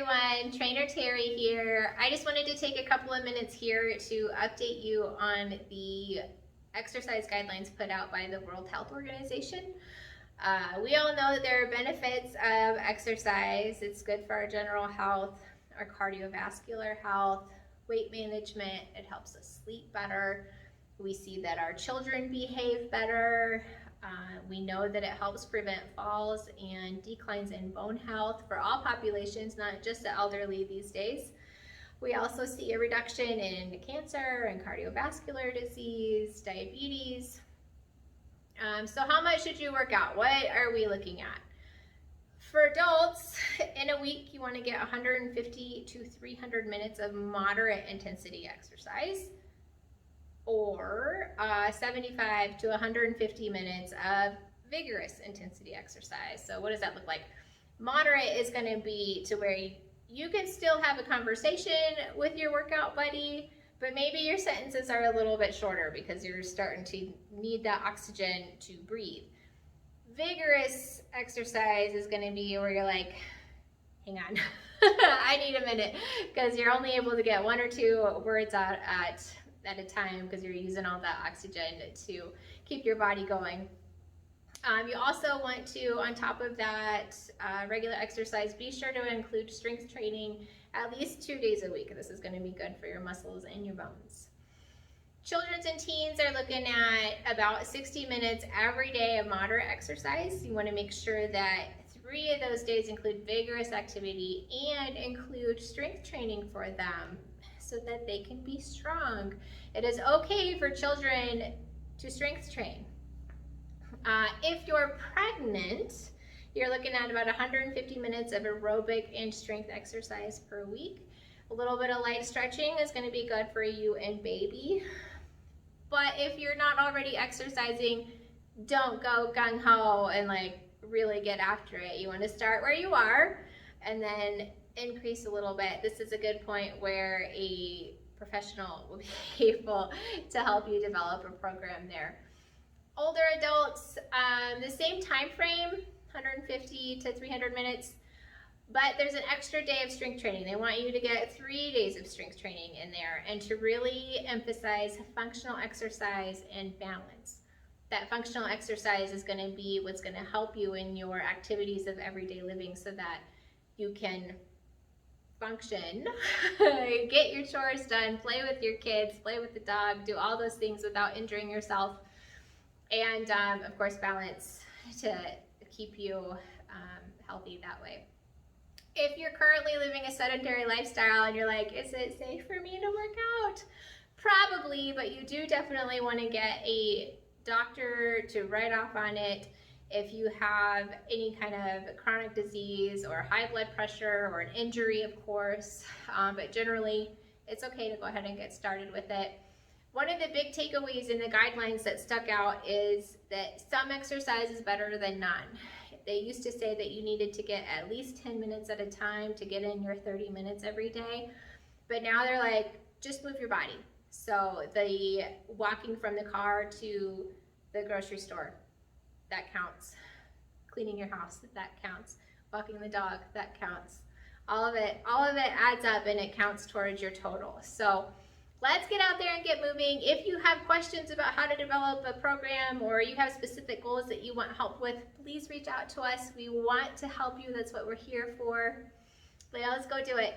everyone, Trainer Terry here. I just wanted to take a couple of minutes here to update you on the exercise guidelines put out by the World Health Organization. We all know that there are benefits of exercise. It's good for our general health, our cardiovascular health, weight management. It helps us sleep better. We see that our children behave better. We know that it helps prevent falls and declines in bone health for all populations, not just the elderly these days. We also see a reduction in cancer and cardiovascular disease, diabetes. So how much should you work out? What are we looking at? For adults, in a week, you want to get 150 to 300 minutes of moderate intensity exercise, or 75 to 150 minutes of vigorous intensity exercise. So what does that look like? Moderate is going to be to where you can still have a conversation with your workout buddy, but maybe your sentences are a little bit shorter because you're starting to need that oxygen to breathe. Vigorous exercise is going to be where you're like, hang on, I need a minute, because you're only able to get one or two words out at a time because you're using all that oxygen to keep your body going. You also want to, on top of that regular exercise, be sure to include strength training at least 2 days a week. This is going to be good for your muscles and your bones. Children and teens are looking at about 60 minutes every day of moderate exercise. You want to make sure that 3 of those days include vigorous activity and include strength training for them so that they can be strong. It is okay for children to strength train. If you're pregnant, you're looking at about 150 minutes of aerobic and strength exercise per week. A little bit of light stretching is going to be good for you and baby. But if you're not already exercising, don't go gung-ho and like really get after it. You want to start where you are and then increase a little bit. This is a good point where a professional will be able to help you develop a program there. Older adults, the same time frame, 150 to 300 minutes, but there's an extra day of strength training. They want you to get 3 days of strength training in there and to really emphasize functional exercise and balance. That functional exercise is going to be what's going to help you in your activities of everyday living so that you can function, get your chores done, play with your kids, play with the dog, do all those things without injuring yourself, and of course balance to keep you healthy that way. If you're currently living a sedentary lifestyle and you're like, is it safe for me to work out? Probably, but you do definitely want to get a doctor to write off on it if you have any kind of chronic disease or high blood pressure or an injury, of course, but generally it's okay to go ahead and get started with it. One of the big takeaways in the guidelines that stuck out is that some exercise is better than none. They used to say that you needed to get at least 10 minutes at a time to get in your 30 minutes every day, but now they're like, just move your body. So the walking from the car to the grocery store, that counts. Cleaning your house, that counts. Walking the dog, that counts. All of it adds up and it counts towards your total. So let's get out there and get moving. If you have questions about how to develop a program or you have specific goals that you want help with, please reach out to us. We want to help you. That's what we're here for. Let's go do it.